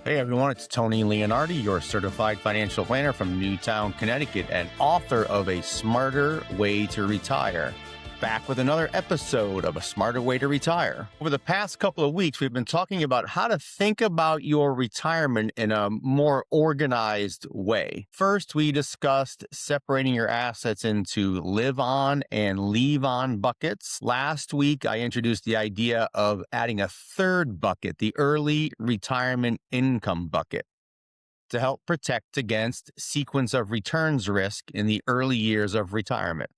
Hey everyone, it's Tony Leonardi, your certified financial planner from Newtown, Connecticut, and author of A Smarter Way to Retire. Back with another episode of A Smarter Way to Retire. Over the past couple of weeks, we've been talking about how to think about your retirement in a more organized way. First, we discussed separating your assets into live on and leave on buckets. Last week, I introduced the idea of adding a third bucket, the early retirement income bucket, to help protect against sequence of returns risk in the early years of retirement.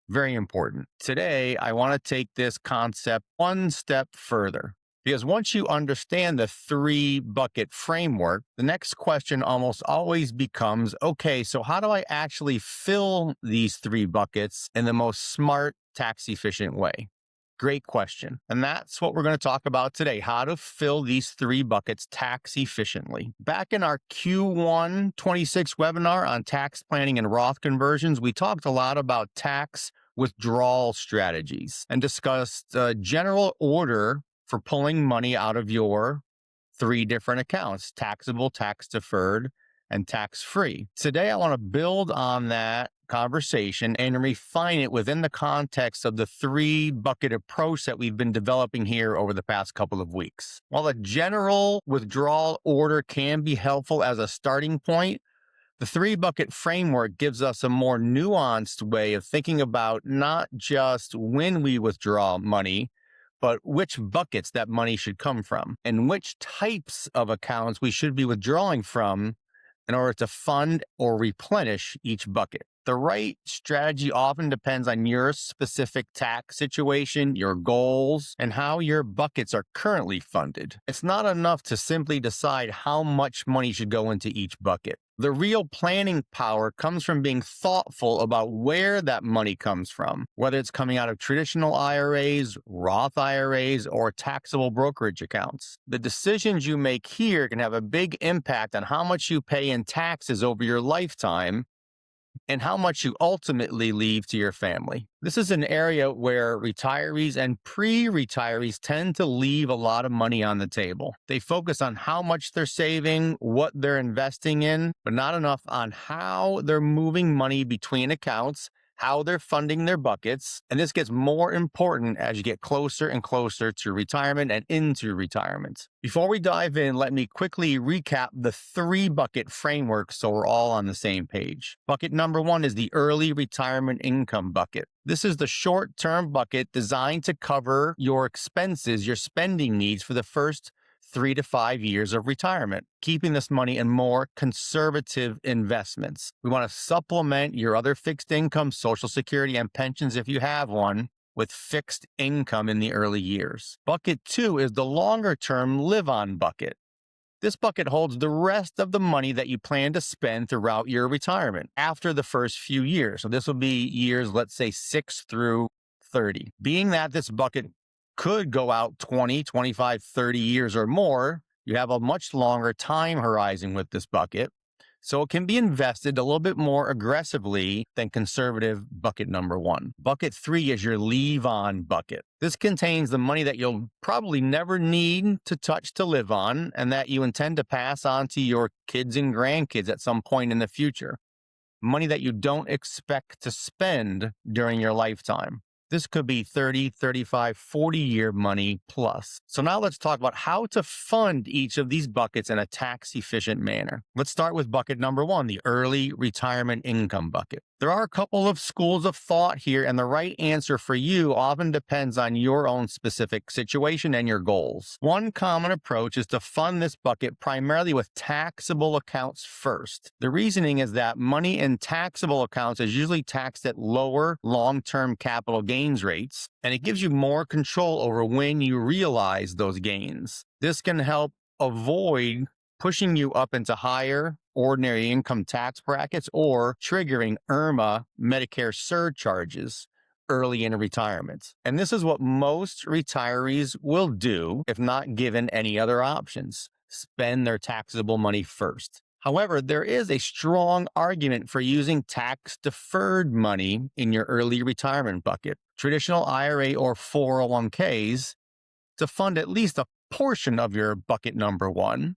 Very important. Today, I want to take this concept one step further, because once you understand the three bucket framework, the next question almost always becomes, okay, so how do I actually fill these three buckets in the most smart, tax efficient way? Great question. And that's what we're going to talk about today, how to fill these three buckets tax efficiently. Back in our Q1 26 webinar on tax planning and Roth conversions, we talked a lot about tax withdrawal strategies and discussed a general order for pulling money out of your three different accounts: taxable, tax-deferred, and tax-free. Today, I want to build on that conversation and refine it within the context of the three bucket approach that we've been developing here over the past couple of weeks. While a general withdrawal order can be helpful as a starting point, the three bucket framework gives us a more nuanced way of thinking about not just when we withdraw money, but which buckets that money should come from and which types of accounts we should be withdrawing from in order to fund or replenish each bucket. The right strategy often depends on your specific tax situation, your goals, and how your buckets are currently funded. It's not enough to simply decide how much money should go into each bucket. The real planning power comes from being thoughtful about where that money comes from, whether it's coming out of traditional IRAs, Roth IRAs, or taxable brokerage accounts. The decisions you make here can have a big impact on how much you pay in taxes over your lifetime and how much you ultimately leave to your family. This is an area where retirees and pre-retirees tend to leave a lot of money on the table. They focus on how much they're saving, what they're investing in, but not enough on how they're moving money between accounts, how they're funding their buckets. And this gets more important as you get closer and closer to retirement and into retirement. Before we dive in, let me quickly recap the three bucket framework so we're all on the same page. Bucket number one is the early retirement income bucket. This is the short-term bucket designed to cover your expenses, your spending needs for the first 3 to 5 years of retirement, keeping this money in more conservative investments. We want to supplement your other fixed income, Social Security, and pensions if you have one, with fixed income in the early years. Bucket two is the longer-term live-on bucket. This bucket holds the rest of the money that you plan to spend throughout your retirement after the first few years. So this will be years, let's say 6 through 30. Being that this bucket could go out 20, 25, 30 years or more, you have a much longer time horizon with this bucket. So it can be invested a little bit more aggressively than conservative bucket number one. Bucket three is your leave on bucket. This contains the money that you'll probably never need to touch to live on and that you intend to pass on to your kids and grandkids at some point in the future. Money that you don't expect to spend during your lifetime. This could be 30, 35, 40-year money plus. So now let's talk about how to fund each of these buckets in a tax-efficient manner. Let's start with bucket number one, the early retirement income bucket. There are a couple of schools of thought here, and the right answer for you often depends on your own specific situation and your goals. One common approach is to fund this bucket primarily with taxable accounts first. The reasoning is that money in taxable accounts is usually taxed at lower long-term capital gains rates, and it gives you more control over when you realize those gains. This can help avoid pushing you up into higher ordinary income tax brackets or triggering IRMAA Medicare surcharges early in retirement. And this is what most retirees will do if not given any other options: spend their taxable money first. However, there is a strong argument for using tax-deferred money in your early retirement bucket, traditional IRA or 401ks, to fund at least a portion of your bucket number one,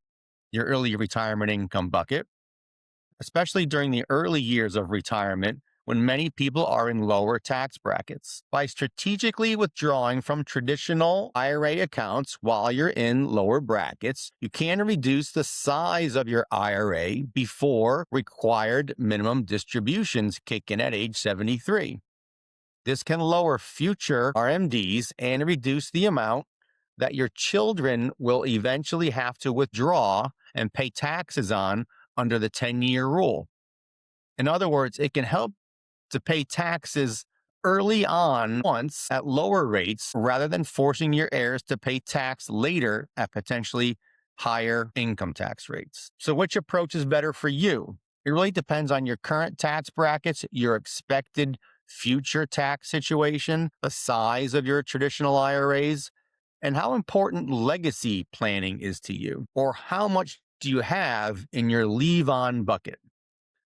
your early retirement income bucket, especially during the early years of retirement when many people are in lower tax brackets. By strategically withdrawing from traditional IRA accounts while you're in lower brackets, you can reduce the size of your IRA before required minimum distributions kick in at age 73. This can lower future RMDs and reduce the amount that your children will eventually have to withdraw and pay taxes on under the 10-year rule. In other words, it can help to pay taxes early on once at lower rates rather than forcing your heirs to pay tax later at potentially higher income tax rates. So which approach is better for you? It really depends on your current tax brackets, your expected future tax situation, the size of your traditional IRAs, and how important legacy planning is to you, or how much do you have in your leave-on bucket.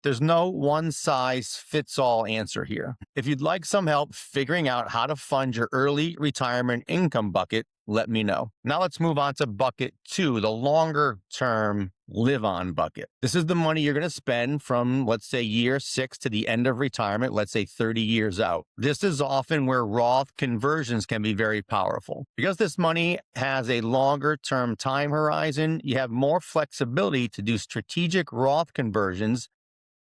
There's no one-size-fits-all answer here. If you'd like some help figuring out how to fund your early retirement income bucket, let me know. Now let's move on to bucket 2, the longer-term live-on bucket. This is the money you're going to spend from, let's say, year 6 to the end of retirement, let's say 30 years out. This is often where Roth conversions can be very powerful. Because this money has a longer-term time horizon, you have more flexibility to do strategic Roth conversions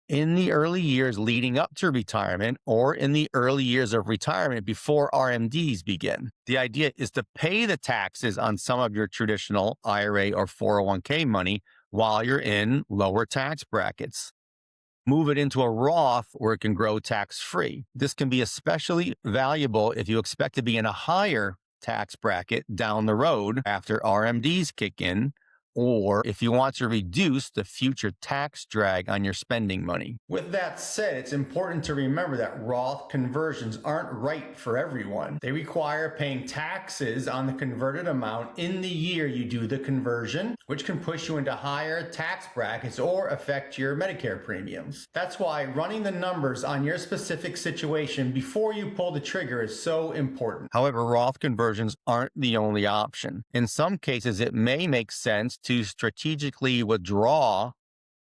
in the early years leading up to retirement or in the early years of retirement before RMDs begin. The idea is to pay the taxes on some of your traditional IRA or 401k money while you're in lower tax brackets. Move it into a Roth where it can grow tax-free. This can be especially valuable if you expect to be in a higher tax bracket down the road after RMDs kick in, or if you want to reduce the future tax drag on your spending money. With that said, it's important to remember that Roth conversions aren't right for everyone. They require paying taxes on the converted amount in the year you do the conversion, which can push you into higher tax brackets or affect your Medicare premiums. That's why running the numbers on your specific situation before you pull the trigger is so important. However, Roth conversions aren't the only option. In some cases, it may make sense to strategically withdraw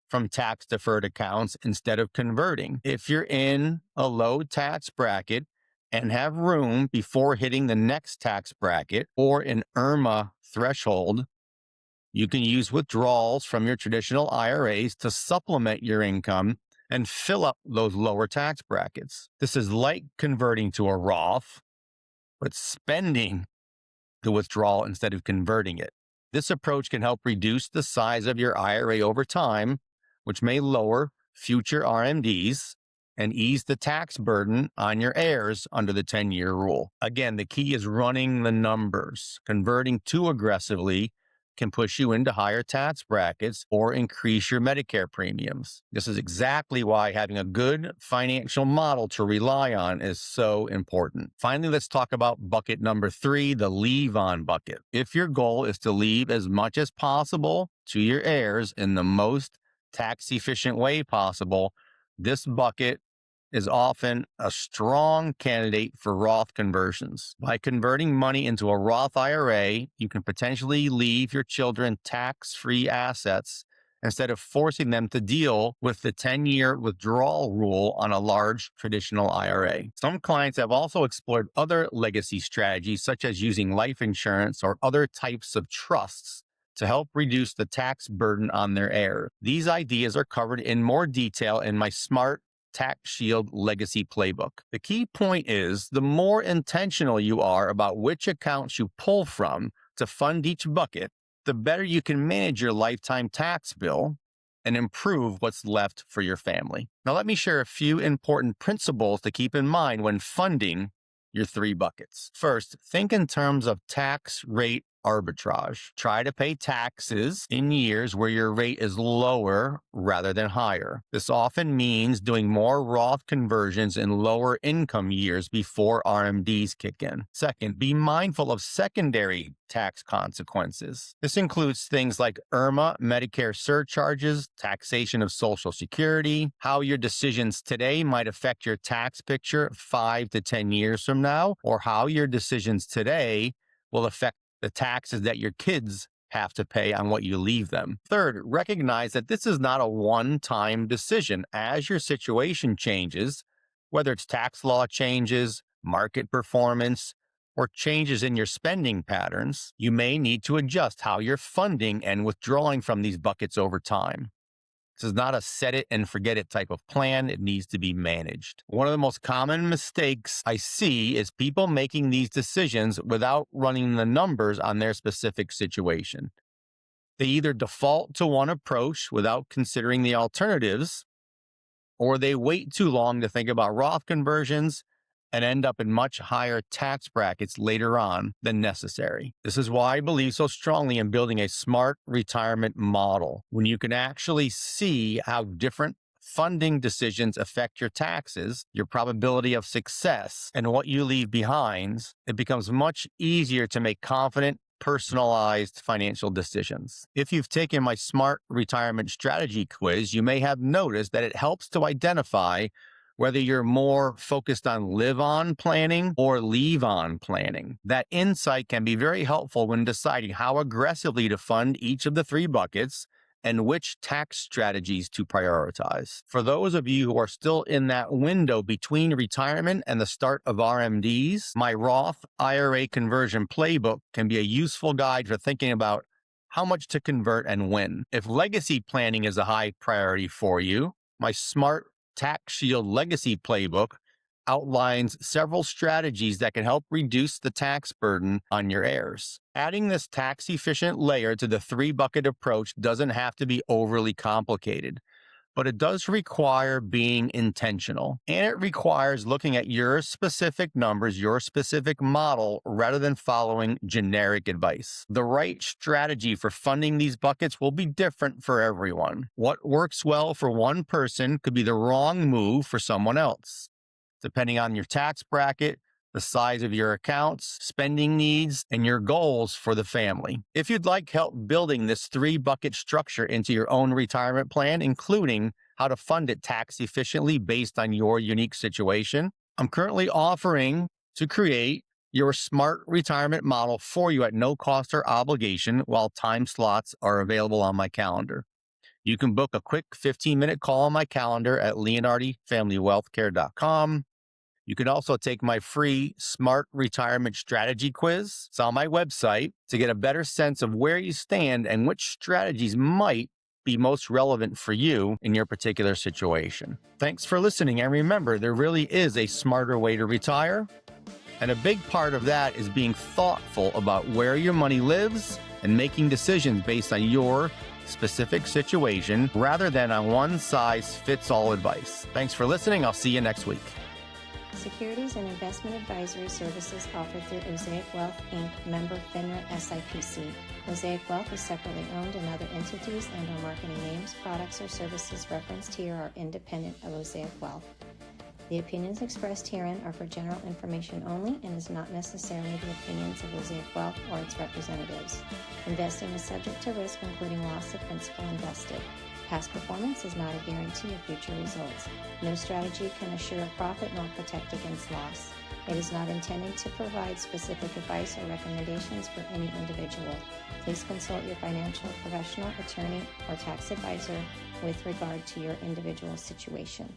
from tax-deferred accounts instead of converting. If you're in a low tax bracket and have room before hitting the next tax bracket or an IRMAA threshold, you can use withdrawals from your traditional IRAs to supplement your income and fill up those lower tax brackets. This is like converting to a Roth, but spending the withdrawal instead of converting it. This approach can help reduce the size of your IRA over time, which may lower future RMDs and ease the tax burden on your heirs under the 10-year rule. Again, the key is running the numbers. Converting too aggressively can push you into higher tax brackets or increase your Medicare premiums. This is exactly why having a good financial model to rely on is so important. Finally, let's talk about bucket number 3, the leave-on bucket. If your goal is to leave as much as possible to your heirs in the most tax-efficient way possible, this bucket is often a strong candidate for Roth conversions. By converting money into a Roth IRA, you can potentially leave your children tax-free assets instead of forcing them to deal with the 10-year withdrawal rule on a large traditional IRA. Some clients have also explored other legacy strategies, such as using life insurance or other types of trusts to help reduce the tax burden on their heirs. These ideas are covered in more detail in my Smart Tax Shield Legacy Playbook. The key point is the more intentional you are about which accounts you pull from to fund each bucket, the better you can manage your lifetime tax bill and improve what's left for your family. Now, let me share a few important principles to keep in mind when funding your 3 buckets. First, think in terms of tax rate arbitrage. Try to pay taxes in years where your rate is lower rather than higher. This often means doing more Roth conversions in lower income years before RMDs kick in. Second, be mindful of secondary tax consequences. This includes things like IRMAA, Medicare surcharges, taxation of Social Security, how your decisions today might affect your tax picture 5 to 10 years from now, or how your decisions today will affect the taxes that your kids have to pay on what you leave them. Third, recognize that this is not a one-time decision. As your situation changes, whether it's tax law changes, market performance, or changes in your spending patterns, you may need to adjust how you're funding and withdrawing from these buckets over time. This is not a set it and forget it type of plan. It needs to be managed. One of the most common mistakes I see is people making these decisions without running the numbers on their specific situation. They either default to one approach without considering the alternatives, or they wait too long to think about Roth conversions and end up in much higher tax brackets later on than necessary. This is why I believe so strongly in building a smart retirement model. When you can actually see how different funding decisions affect your taxes, your probability of success, and what you leave behind, it becomes much easier to make confident, personalized financial decisions. If you've taken my Smart Retirement Strategy quiz, you may have noticed that it helps to identify whether you're more focused on live-on planning or leave-on planning. That insight can be very helpful when deciding how aggressively to fund each of the three buckets and which tax strategies to prioritize. For those of you who are still in that window between retirement and the start of RMDs, my Roth IRA conversion playbook can be a useful guide for thinking about how much to convert and when. If legacy planning is a high priority for you, my Smart Tax Shield Legacy Playbook outlines several strategies that can help reduce the tax burden on your heirs. Adding this tax-efficient layer to the three-bucket approach doesn't have to be overly complicated, but it does require being intentional. And it requires looking at your specific numbers, your specific model, rather than following generic advice. The right strategy for funding these buckets will be different for everyone. What works well for one person could be the wrong move for someone else, depending on your tax bracket, the size of your accounts, spending needs, and your goals for the family. If you'd like help building this three-bucket structure into your own retirement plan, including how to fund it tax efficiently based on your unique situation, I'm currently offering to create your smart retirement model for you at no cost or obligation while time slots are available on my calendar. You can book a quick 15-minute call on my calendar at leonardifamilywealthcare.com. You can also take my free Smart Retirement Strategy quiz. It's on my website to get a better sense of where you stand and which strategies might be most relevant for you in your particular situation. Thanks for listening. And remember, there really is a smarter way to retire. And a big part of that is being thoughtful about where your money lives and making decisions based on your specific situation rather than on one-size-fits-all advice. Thanks for listening. I'll see you next week. Securities and investment advisory services offered through Mosaic Wealth, Inc., member FINRA SIPC. Mosaic Wealth is separately owned, and other entities and/or marketing names, products, or services referenced here are independent of Mosaic Wealth. The opinions expressed herein are for general information only and is not necessarily the opinions of Mosaic Wealth or its representatives. Investing is subject to risk, including loss of principal invested. Past performance is not a guarantee of future results. No strategy can assure a profit nor protect against loss. It is not intended to provide specific advice or recommendations for any individual. Please consult your financial professional, attorney, or tax advisor with regard to your individual situation.